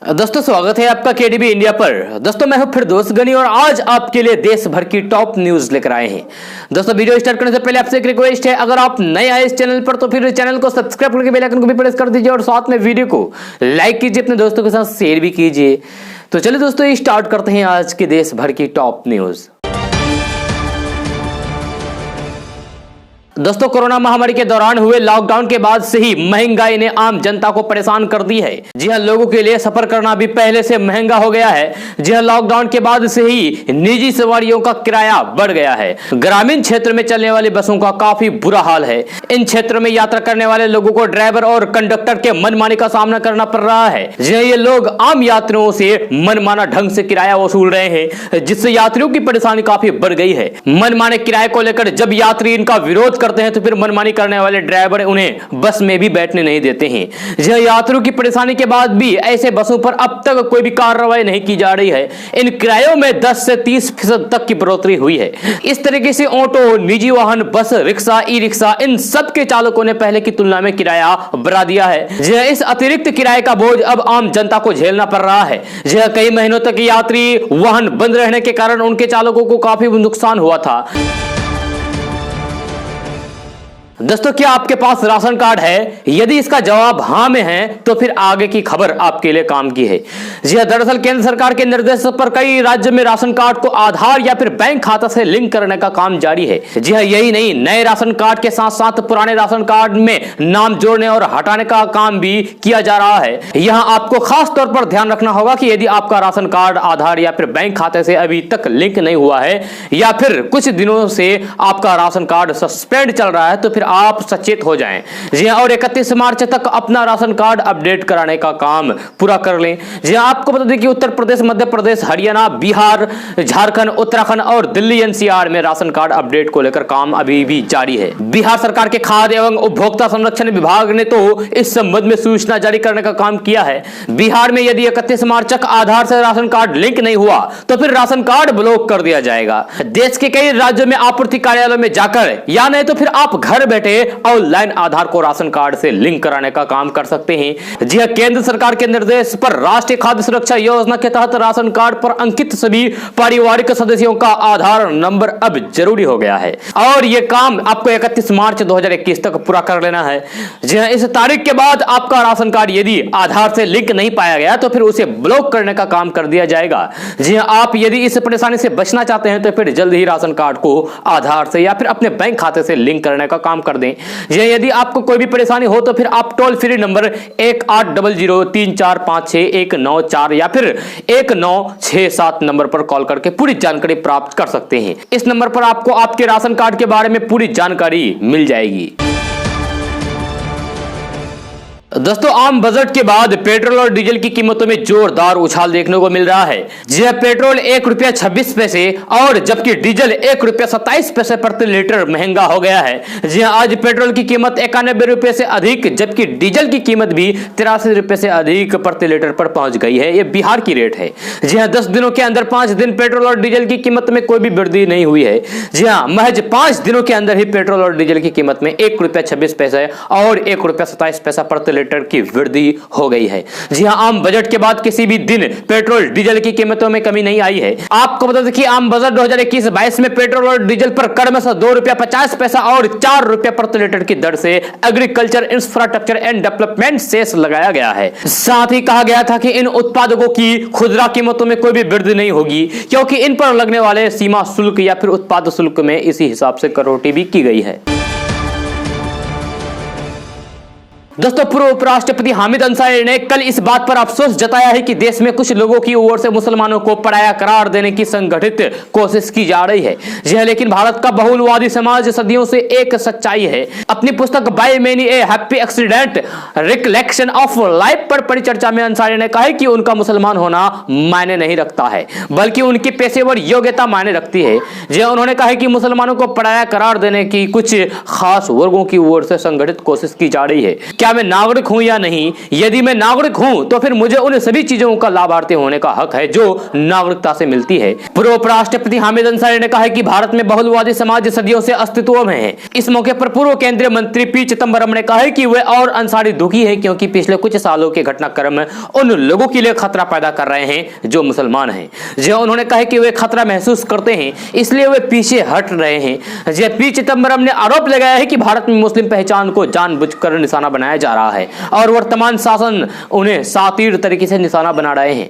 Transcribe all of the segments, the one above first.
दोस्तों स्वागत है आपका केडीबी इंडिया पर। दोस्तों मैं हूं फिरदौस गनी और आज आपके लिए देश भर की टॉप न्यूज लेकर आए हैं। दोस्तों वीडियो स्टार्ट करने से पहले आपसे एक रिक्वेस्ट है, अगर आप नए आए इस चैनल पर तो फिर चैनल को सब्सक्राइब करके बेल आइकन को भी प्रेस कर दीजिए और साथ में वीडियो को लाइक कीजिए, अपने दोस्तों के साथ शेयर भी कीजिए। तो चलिए दोस्तों स्टार्ट करते हैं आज के देश भर की टॉप न्यूज। दोस्तों कोरोना महामारी के दौरान हुए लॉकडाउन के बाद से ही महंगाई ने आम जनता को परेशान कर दी है। जी हां, लोगों के लिए सफर करना भी पहले से महंगा हो गया है। जी हां, लॉकडाउन के बाद से ही निजी सवारियों का किराया बढ़ गया है। ग्रामीण क्षेत्र में चलने वाली बसों का काफी बुरा हाल है। इन क्षेत्रों में यात्रा करने वाले लोगों को ड्राइवर और कंडक्टर के मनमानी का सामना करना पड़ रहा है। जी हां, ये लोग आम यात्रियों से मनमाना ढंग से किराया वसूल रहे हैं, जिससे यात्रियों की परेशानी काफी बढ़ गई है। मनमाने किराए को लेकर जब यात्री इनका विरोध करते हैं तो फिर मनमानी करने वाले ड्राइवर उन्हें बस में भी बैठने नहीं देते हैं। यात्रियों की परेशानी के बाद भी ऐसे बसों पर अब तक कोई भी कार्रवाई नहीं की जा रही है। इन किरायों में 10 से 30% तक की बढ़ोतरी हुई है। इस तरीके से ऑटो, निजी वाहन, बस, रिक्शा, ई रिक्शा, इन सब के चालकों ने पहले की तुलना में किराया बढ़ा दिया है। इस अतिरिक्त किराए का बोझ अब आम जनता को झेलना पड़ रहा है। कई महीनों तक यात्री वाहन बंद रहने के कारण उनके चालकों को काफी नुकसान हुआ था। दोस्तों क्या आपके पास राशन कार्ड है? यदि इसका जवाब हां में है तो फिर आगे की खबर आपके लिए काम की है। जी हां, दरअसल केंद्र सरकार के निर्देश पर कई राज्यों में राशन कार्ड को आधार या फिर बैंक खाता से लिंक करने का काम जारी है। जी हां, यही नहीं, नए राशन कार्ड के साथ साथ पुराने राशन कार्ड में नाम जोड़ने और हटाने का काम भी किया जा रहा है। यहां आपको खास तौर पर ध्यान रखना होगा कि यदि आपका राशन कार्ड आधार या फिर बैंक खाते से अभी तक लिंक नहीं हुआ है या फिर कुछ दिनों से आपका राशन कार्ड सस्पेंड चल रहा है तो फिर आप सचेत हो जाएं। जी हां, और 31 मार्च तक अपना राशन कार्ड अपडेट कराने का काम पूरा कर लें। जी हां, आपको बता दें कि उत्तर प्रदेश, मध्य प्रदेश, हरियाणा, बिहार, झारखंड, उत्तराखंड और दिल्ली एनसीआर में राशन कार्ड अपडेट को लेकर काम अभी भी जारी है। बिहार सरकार के खाद्य एवं उपभोक्ता संरक्षण विभाग ने तो इस संबंध में सूचना जारी करने का काम किया है। बिहार में यदि 31 मार्च तक आधार से राशन कार्ड लिंक नहीं हुआ तो फिर राशन कार्ड ब्लॉक कर दिया जाएगा। देश के कई राज्यों में आपूर्ति कार्यालयों में जाकर या नहीं तो फिर आप घर बैठे ऑनलाइन आधार को राशन कार्ड से लिंक कराने का काम कर सकते हैं। जी हां, केंद्र सरकार के निर्देश पर राष्ट्रीय खाद्य सुरक्षा योजना के तहत राशन कार्ड पर अंकित सभी पारिवारिक सदस्यों का आधार नंबर अब जरूरी हो गया है और यह काम आपको 31 मार्च 2021 तक पूरा कर लेना है। जी हां, इस तारीख के बाद आपका राशन कार्ड यदि आधार से लिंक नहीं पाया गया तो फिर उसे ब्लॉक करने का काम कर दिया जाएगा। जी हां, आप यदि इस परेशानी से बचना चाहते हैं तो फिर जल्द ही राशन कार्ड को आधार से या फिर अपने बैंक खाते से लिंक करने का काम कर दें। यदि आपको कोई भी परेशानी हो तो फिर आप टोल फ्री नंबर 1800345619 या फिर 1967 नंबर पर कॉल करके पूरी जानकारी प्राप्त कर सकते हैं। इस नंबर पर आपको आपके राशन कार्ड के बारे में पूरी जानकारी मिल जाएगी। दोस्तों आम बजट के बाद पेट्रोल और डीजल की कीमतों में जोरदार उछाल देखने को मिल रहा है। जी हां, पेट्रोल ₹1.26 और जबकि डीजल ₹1.27 प्रति लीटर महंगा हो गया है। जी हां, आज पेट्रोल की कीमत ₹91 से अधिक जबकि डीजल की कीमत भी ₹83 से अधिक प्रति लीटर पर पहुंच गई है। यह बिहार की रेट है। जी हां, 10 दिनों के अंदर 5 दिन पेट्रोल और डीजल की कीमत में कोई भी वृद्धि नहीं हुई है। जी हां, महज 5 दिनों के अंदर ही पेट्रोल और डीजल की कीमत में ₹1.26 और ₹1.27 प्रति लीटर की वृद्धि हो गई है। जी हां, आम बजट के बाद किसी भी दिन पेट्रोल डीजल की कीमतों में कमी नहीं आई है। आपको बता दें कि आम बजट 2021-22 में पेट्रोल और डीजल पर क्रमशः ₹2.50 और ₹4 प्रति लीटर की दर से agriculture infrastructure and development cess लगाया गया है। साथ ही कहा गया था कि इन उत्पादकों की खुदरा कीमतों में कोई भी वृद्धि नहीं होगी क्योंकि इन पर लगने वाले सीमा शुल्क या फिर उत्पाद शुल्क में इसी हिसाब से कटौती भी की गई है। दोस्तों पूर्व उपराष्ट्रपति हामिद अंसारी ने कल इस बात पर अफसोस जताया है कि देश में कुछ लोगों की ओर से मुसलमानों को पराया करार देने की संगठित कोशिश की जा रही है। जी हां, लेकिन भारत का बहुलवादी समाज सदियों से एक सच्चाई है। अपनी पुस्तक by many A happy accident recollection of life पर परिचर्चा में अंसारी ने कहा है कि उनका मुसलमान होना मायने नहीं रखता है बल्कि उनकी पेशेवर योग्यता मायने रखती है। जी हां, उन्होंने कहा है कि मुसलमानों को पराया करार देने की कुछ खास वर्गों की ओर से संगठित कोशिश की जा रही है। क्या मैं नागरिक हूं या नहीं? यदि मैं नागरिक हूं तो फिर मुझे उन सभी चीजों का लाभार्थी होने का हक है जो नागरिकता से मिलती है। पूर्व उपराष्ट्रपति हामिद अंसारी ने कहा है कि भारत में बहुलवादी समाज सदियों से अस्तित्व में है। इस मौके पर पूर्व केंद्रीय मंत्री पी चिदंबरम ने कहा है कि वे और अंसारी दुखी है क्योंकि पिछले कुछ सालों के घटनाक्रम उन लोगों के लिए खतरा पैदा कर रहे हैं जो मुसलमान हैं। जो उन्होंने कहा कि वे खतरा महसूस करते हैं इसलिए वे पीछे हट रहे हैं। जो पी चिदंबरम ने आरोप लगाया है कि भारत में मुस्लिम पहचान को जानबूझकर निशाना बनाया जा रहा है और वर्तमान शासन उन्हें सातिर तरीके से निशाना बना रहे हैं।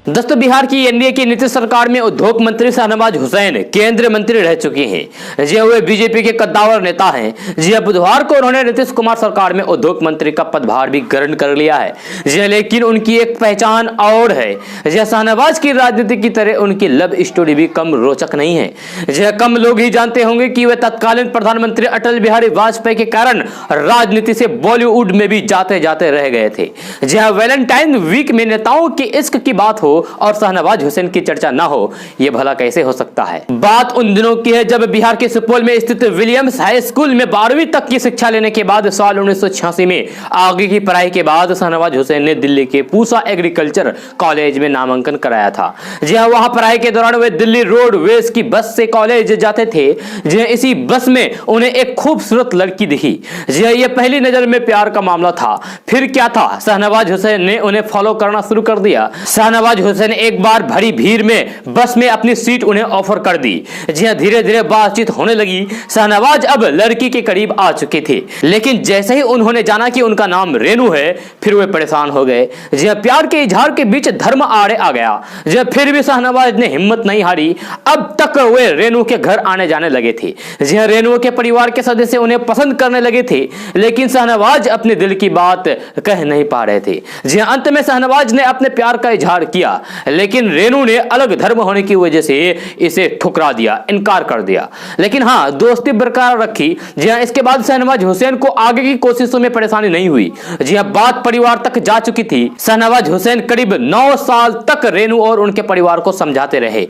दोस्तों, बिहार की एनडीए की नीतीश सरकार में उद्योग मंत्री शाहनवाज हुसैन केंद्रीय मंत्री रह चुकी हैं। जी वे बीजेपी के कद्दावर नेता हैं। जी बुधवार को उन्होंने नीतीश कुमार सरकार में उद्योग मंत्री का पदभार भी ग्रहण कर लिया है। जी लेकिन उनकी एक पहचान और है। जी शाहनवाज की राजनीति की तरह उनकी लव स्टोरी भी कम रोचक नहीं है। जी कम लोग ही जानते होंगे कि वे तत्कालीन प्रधानमंत्री अटल बिहारी वाजपेयी के कारण राजनीति से बॉलीवुड में भी जाते जाते रह गए थे। जी वैलेंटाइन वीक में नेताओं के इश्क की बात हो और शाहनवाज हुसैन की चर्चा ना हो, यह भला कैसे हो सकता है? बात उन दिनों की है जब बिहार के सुपौल में स्थित विलियम्स हाई स्कूल में 12वीं तक की शिक्षा लेने के बाद साल 1986 में आगे की पढ़ाई के बाद शाहनवाज हुसैन ने दिल्ली के पूसा एग्रीकल्चर कॉलेज में नामांकन कराया था। जी हाँ, वहां पढ़ाई के दौरान वे दिल्ली रोडवेज की बस से कॉलेज जाते थे। जी इसी बस में उन्हें एक खूबसूरत लड़की दिखी। जी ये पहली नजर में प्यार का मामला था। फिर क्या था, शाहनवाज हुसैन ने उन्हें फॉलो करना शुरू कर दिया। शाहनवाज हुसैन एक बार भरी भीड़ में बस में अपनी सीट उन्हें ऑफर कर दी। जी हां, धीरे धीरे बातचीत होने लगी। शाहनवाज अब लड़की के करीब आ चुके थे, लेकिन जैसे ही उन्होंने जाना कि उनका नाम रेनू है, फिर वे परेशान हो गए। जी हां, प्यार के इजहार के बीच धर्म आड़े आ गया। जी फिर भी शाहनवाज ने हिम्मत नहीं हारी। अब तक वे रेनू के घर आने जाने लगे थे। जी हां, रेनू के परिवार के सदस्य उन्हें पसंद करने लगे थे, लेकिन शाहनवाज अपने दिल की बात कह नहीं पा रहे थे। जी हां, अंत में शाहनवाज ने अपने प्यार का इजहार किया, लेकिन रेनू ने अलग धर्म होने की वजह से इसे ठुकरा दिया, इनकार कर दिया। लेकिन हां, दोस्ती बरकरार रखी। जी हां, इसके बाद शाहनवाज हुसैन को आगे की कोशिशों में परेशानी नहीं हुई। जी हां, बात परिवार तक जा चुकी थी। शाहनवाज हुसैन करीब 9 साल तक रेनू और उनके परिवार को समझाते रहे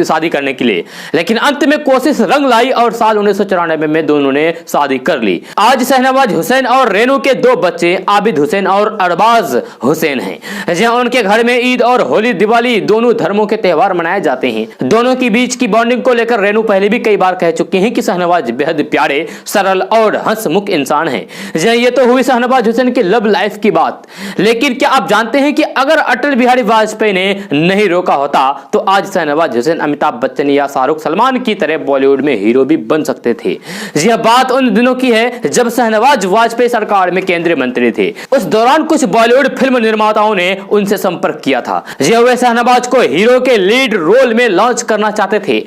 शादी करने के लिए, लेकिन अंत में कोशिश रंग लाई और साल 1994 में दोनों ने शादी कर ली। आज शाहनवाज हुसैन और रेनू के 2 बच्चे आबिद हुसैन और अरबाज हुसैन हैं। जी हां, उनके घर में ईद और होली दिवाली दोनों धर्मों के त्यौहार मनाए जाते हैं। दोनों के बीच की बॉन्डिंग को लेकर रेनू पहले भी कई बार कह चुके हैं कि शाहनवाज बेहद प्यारे, सरल और हंसमुख इंसान हैं। ये तो हुई शाहनवाज हुसैन की लव लाइफ की बात, लेकिन क्या आप जानते हैं कि अगर अटल बिहारी वाजपेयी ने नहीं रोका होता तो आज शाहनवाज हुसैन अमिताभ बच्चन या शाहरुख सलमान की तरह बॉलीवुड में हीरो भी बन सकते थे। यह बात उन दिनों की है जब शाहनवाज वाजपेयी सरकार में केंद्रीय मंत्री थे। उस दौरान कुछ बॉलीवुड फिल्म निर्माताओं ने उनसे संपर्क किया था। वे शाहनवाज को हीरो के लीड रोल में लॉन्च करना चाहते थे।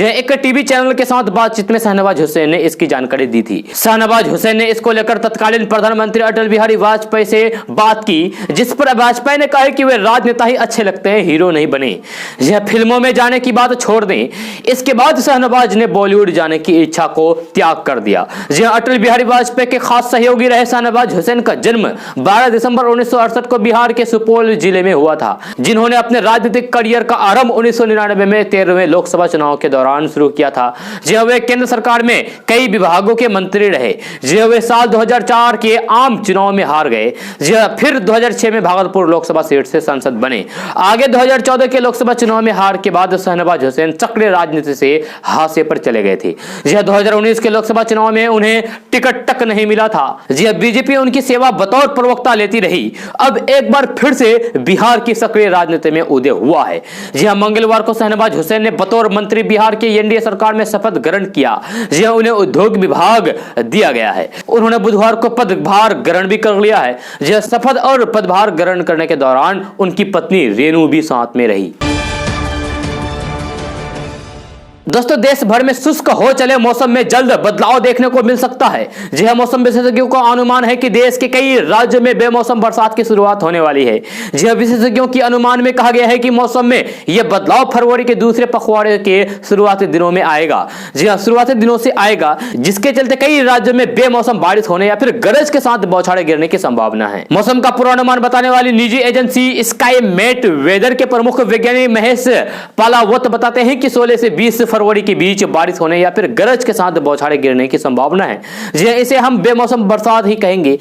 एक टीवी चैनल के साथ बातचीत में शाहनवाज हुसैन ने इसकी जानकारी दी थी। शाहनवाज हुसैन ने इसको लेकर तत्कालीन प्रधानमंत्री अटल बिहारी वाजपेयी से बात की, जिस पर वाजपेयी ने कहा कि वे राजनेता ही अच्छे लगते हैं, हीरो नहीं बने। यह फिल्मों में जाने की बात छोड़ दें। इसके बाद शाहनवाज ने बॉलीवुड जाने की इच्छा को त्याग कर दिया। अटल बिहारी वाजपेयी के खास सहयोगी रहे शाहनवाज हुसैन का जन्म 12 दिसंबर 1968 को बिहार के सुपौल जिले में हुआ था, जिन्होंने अपने राजनीतिक करियर का आरंभ 1999 में 13वें लोकसभा चुनाव के दौरान शुरू किया था। वे केंद्र सरकार में कई विभागों के मंत्री रहे। वे साल 2004 के आम चुनाव में हार गए। फिर 2006 में भागलपुर लोकसभा सीट से सांसद बने। आगे 2014 के लोकसभा चुनाव में हार के बाद शाहनवाज हुसैन सक्रिय राजनीति से हाशिए पर चले गए थे। 2019 के लोकसभा चुनाव में उन्हें टिकट तक नहीं मिला था। बीजेपी उनकी सेवा बतौर प्रवक्ता लेती रही। अब एक बार फिर से बिहार की सक्रिय राजनीति में उदय हुआ है। मंगलवार को शाहनवाज हुसैन ने बतौर मंत्री बिहार की एनडीए सरकार में शपथ ग्रहण किया। उन्हें उद्योग विभाग दिया गया है। उन्होंने बुधवार को पदभार ग्रहण भी कर लिया है। शपथ और पदभार ग्रहण करने के दौरान उनकी पत्नी रेनू भी साथ में रही। दोस्तों, देश भर में शुष्क हो चले मौसम में जल्द बदलाव देखने को मिल सकता है। जी हां, मौसम विशेषज्ञों का अनुमान है कि देश के कई राज्यों में बेमौसम बरसात की शुरुआत होने वाली है। जी हां, विशेषज्ञों के अनुमान में कहा गया है कि मौसम में यह बदलाव फरवरी के दूसरे पखवाड़े के शुरुआती दिनों में आएगा। जी हां, शुरुआती दिनों से आएगा, जिसके चलते कई राज्यों में बेमौसम बारिश होने या फिर गरज के साथ बौछारें गिरने की संभावना है। मौसम का पूर्वानुमान बताने वाली निजी एजेंसी स्काई मेट वेदर के प्रमुख वैज्ञानिक महेश पालावत बताते हैं कि 16 से 20 फरवरी के बीच बारिश होने या फिर गरज के साथ बौछारें गिरने की संभावना है। जी इसे हम बेमौसम बरसात ही कहेंगे।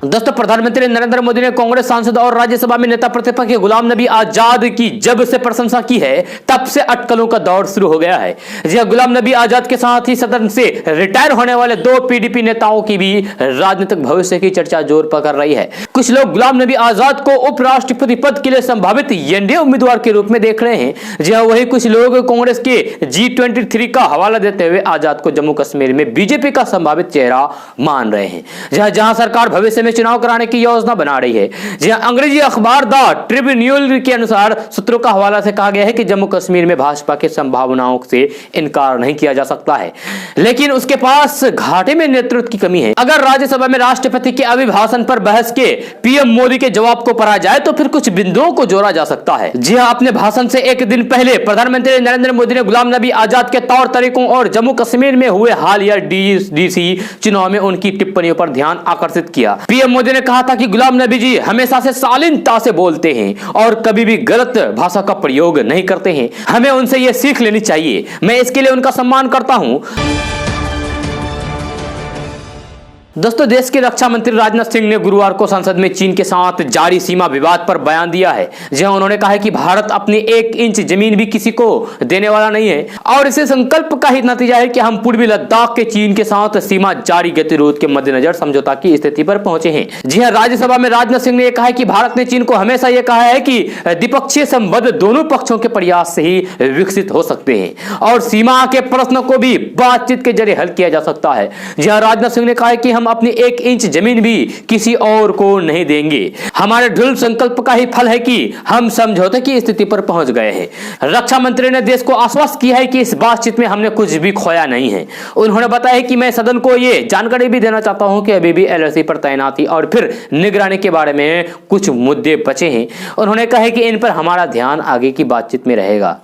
दोस्तों प्रधानमंत्री नरेंद्र मोदी ने कांग्रेस सांसद और राज्यसभा में नेता प्रतिपक्ष के गुलाम नबी आजाद की जब से प्रशंसा की है तब से अटकलों का दौर शुरू हो गया है। जी गुलाम नबी आजाद के साथ ही सदन से रिटायर होने वाले 2 पीडीपी नेताओं की भी राजनीतिक भविष्य की चर्चा जोर पकड़ रही है। कुछ लोग गुलाम नबी आजाद को उपराष्ट्रपति पद के लिए संभावित एनडीए उम्मीदवार के रूप में देख रहे हैं। जी वही कुछ लोग कांग्रेस के G23 का हवाला देते हुए आजाद को जम्मू कश्मीर में बीजेपी का संभावित चेहरा मान रहे हैं। जहां सरकार भविष्य में चुनाव कराने की योजना बना रही है। जहां अंग्रेजी अखबार द ट्रिब्यून के अनुसार सूत्रों का हवाला से कहा गया है कि जम्मू कश्मीर में भाजपा की संभावनाओं से इनकार नहीं किया जा सकता है, लेकिन उसके पास घाटे में नेतृत्व की कमी है। अगर राज्यसभा में राष्ट्रपति के अभिभाषण पर बहस के पीएम मोदी के जवाब को पढ़ा जाए तो फिर कुछ बिंदुओं को जोड़ा जा सकता है। जी हां, अपने भाषण से एक दिन पहले प्रधानमंत्री नरेंद्र मोदी ने गुलाम नबी आजाद के तौर तरीकों और जम्मू कश्मीर में हुए हालिया डीसी चुनाव में उनकी टिप्पणियों पर ध्यान आकर्षित किया। पीएम मोदी ने कहा था कि गुलाम नबी जी हमेशा से शालीनता से बोलते हैं और कभी भी गलत भाषा का प्रयोग नहीं करते हैं। हमें उनसे यह सीख लेनी चाहिए। मैं इसके लिए उनका सम्मान करता हूं। दोस्तों देश के रक्षा मंत्री राजनाथ सिंह ने गुरुवार को संसद में चीन के साथ जारी सीमा विवाद पर बयान दिया है। जहां उन्होंने कहा है कि भारत अपनी 1 इंच जमीन भी किसी को देने वाला नहीं है और इसे संकल्प का ही नतीजा है कि हम पूर्वी लद्दाख के चीन के साथ सीमा जारी गतिरोध के मद्देनजर समझौता की स्थिति पर पहुंचे हैं। जी हां, राज्यसभा में राजनाथ सिंह ने यह कहा है कि भारत ने चीन को हमेशा यह कहा है कि द्विपक्षीय संबंध दोनों पक्षों के प्रयास से ही विकसित हो सकते हैं और सीमा के प्रश्न को भी बातचीत के जरिए हल किया जा सकता है। जी हां, राजनाथ सिंह ने कहा है कि हम अपनी 1 इंच जमीन भी किसी और को नहीं देंगे। हमारे दृढ़ संकल्प का ही फल है कि हम समझौते की स्थिति पर पहुंच गए हैं। रक्षा मंत्री ने देश को आश्वस्त किया है कि इस बातचीत में हमने कुछ भी खोया नहीं है। उन्होंने बताया कि मैं सदन को यह जानकारी भी देना चाहता हूं कि अभी भी LAC पर तैनाती और फिर निगरानी के बारे में कुछ मुद्दे बचे हैं। उन्होंने कहा कि इन पर हमारा ध्यान आगे की बातचीत में रहेगा।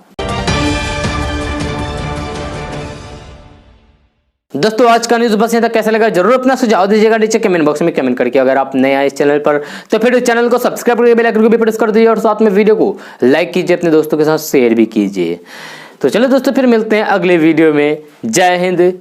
दोस्तों आज का न्यूज़ बस यहाँ तक। कैसा लगा जरूर अपना सुझाव दीजिएगा नीचे कमेंट बॉक्स में कमेंट करके। अगर आप नए आए इस चैनल पर तो फिर चैनल को सब्सक्राइब करके बेल आइकन को भी प्रेस कर दीजिए और साथ में वीडियो को लाइक कीजिए, अपने दोस्तों के साथ शेयर भी कीजिए। तो चलो दोस्तों फिर मिलते हैं अगले वीडियो में। जय हिंद।